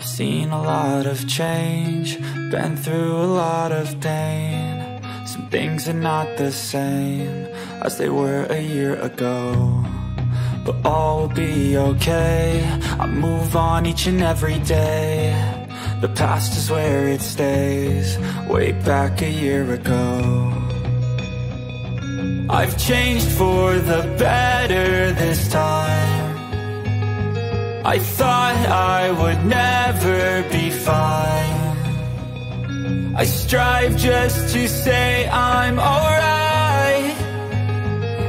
Seen a lot of change, been through a lot of pain. Some things are not the same as they were a year ago, but all will be okay. I move on each and every day. The past is where it stays, way back a year ago. I've changed for the better this time. I thought I would never be fine. I strive just to say I'm alright,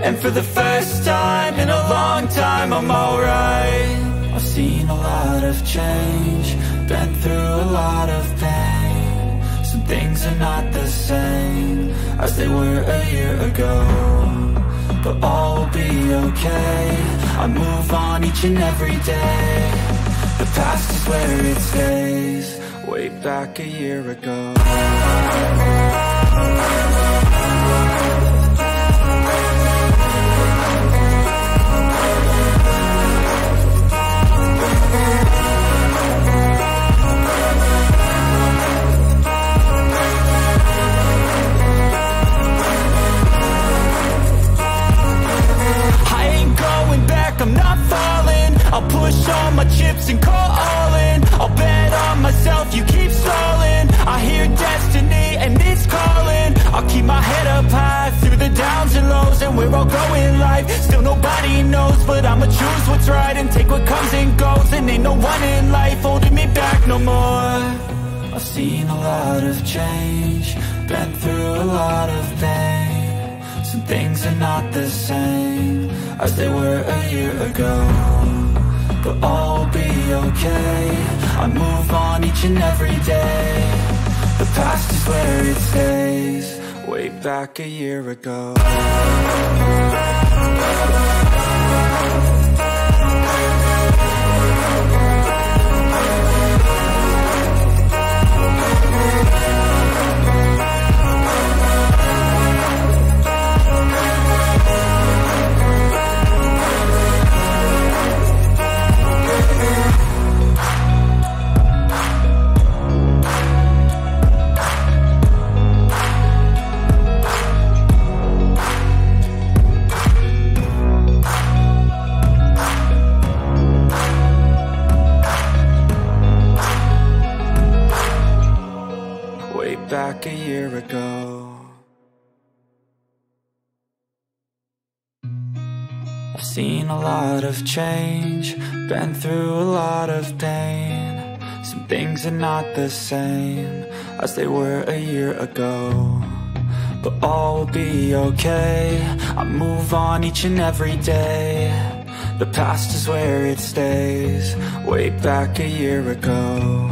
and for the first time in a long time I'm alright. I've seen a lot of change, been through a lot of pain. Some things are not the same as they were a year ago, but all will be okay. I move on each and every day. The past is where it stays, way back a year ago. I'm not falling. I'll push all my chips and call all in. I'll bet on myself, you keep stalling. I hear destiny and it's calling. I'll keep my head up high through the downs and lows, and we're all growing life. Still nobody knows, but I'ma choose what's right and take what comes and goes. And ain't no one in life holding me back no more. I've seen a lot of change, been through a lot of pain. Some things are not the same as they were a year ago, but all will be okay. I move on each and every day. The past is where it stays, way back a year ago. Back a year ago. I've seen a lot of change, been through a lot of pain. Some things are not the same as they were a year ago, but all will be okay. I move on each and every day. The past is where it stays, way back a year ago.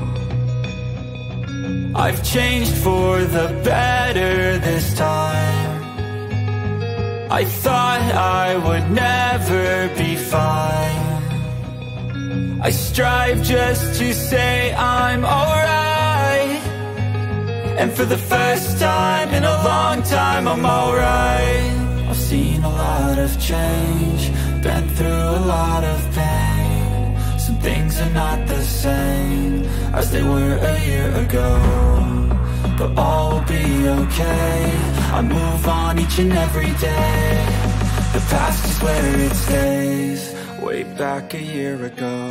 I've changed for the better this time. I thought I would never be fine. I strive just to say I'm alright, and for the first time in a long time I'm alright. I've seen a lot of change, been through a lot of pain. Some things are not the same as they were a year ago, but all will be okay. I move on each and every day. The past is where it stays, way back a year ago.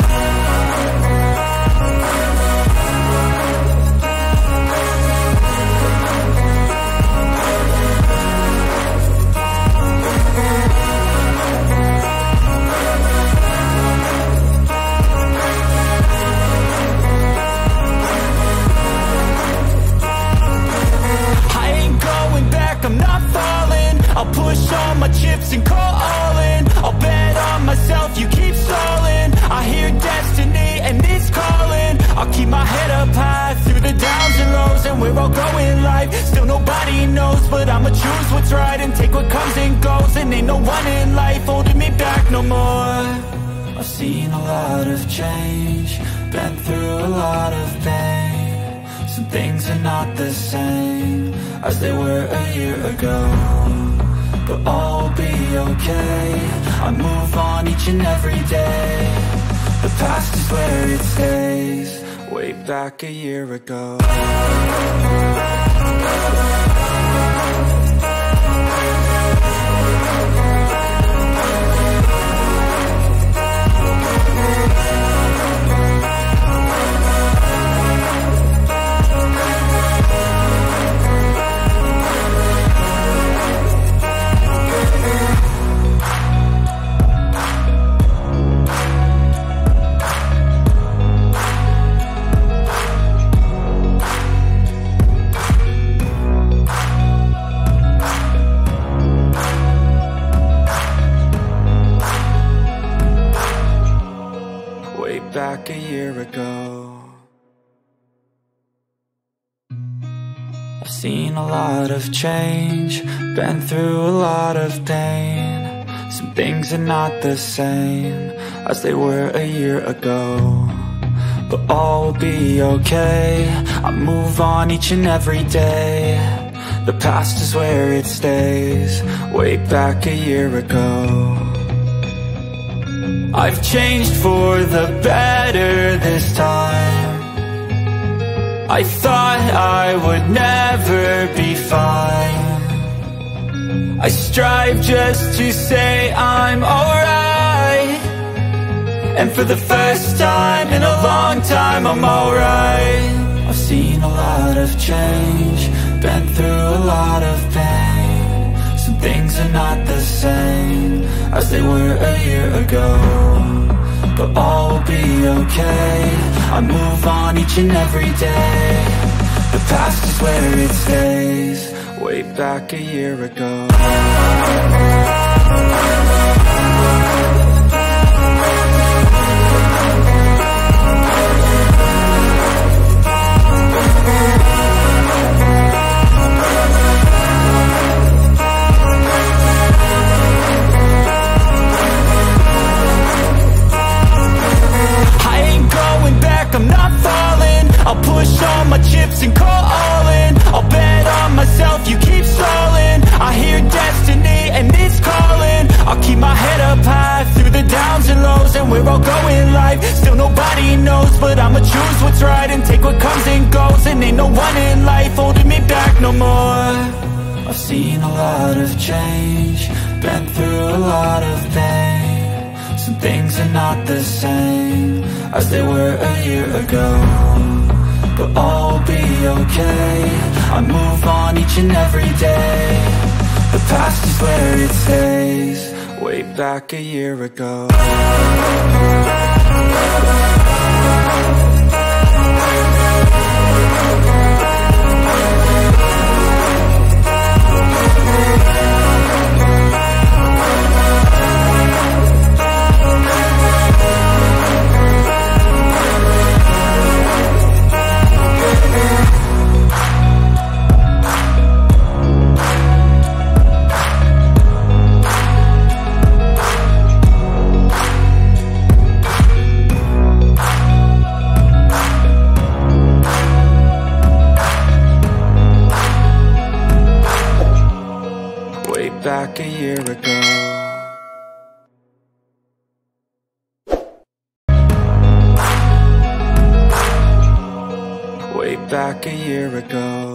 I'm not falling. I'll push all my chips and call all in. I'll bet on myself, you keep stalling. I hear destiny and it's calling. I'll keep my head up high through the downs and lows, and we're all growing life. Still nobody knows, but I'ma choose what's right and take what comes and goes. And ain't no one in life holding me back no more. I've seen a lot of change, been through a lot of pain. Some things are not the same as they were a year ago, but all will be okay. I move on each and every day. The past is where it stays, way back a year ago. Back a year ago. I've seen a lot of change, been through a lot of pain. Some things are not the same as they were a year ago, but all will be okay. I move on each and every day. The past is where it stays, way back a year ago. I've changed for the better this time. I thought I would never be fine. I strive just to say I'm alright, and for the first time in a long time I'm alright. I've seen a lot of change, been through a lot of pain. Some things are not the same as they were a year ago, but all will be okay. I move on each and every day. The past is where it stays, way back a year ago. I'm not falling, I'll push all my chips and call all in. I'll bet on myself, you keep stalling. I hear destiny and it's calling. I'll keep my head up high through the downs and lows, and we're all going live. Still nobody knows, but I'ma choose what's right and take what comes and goes. And ain't no one in life holding me back no more. I've seen a lot of change, been through a lot of pain. Some things are not the same as they were a year ago, but all will be okay. I move on each and every day. The past is where it stays, way back a year ago. Back a year ago. Way back a year ago.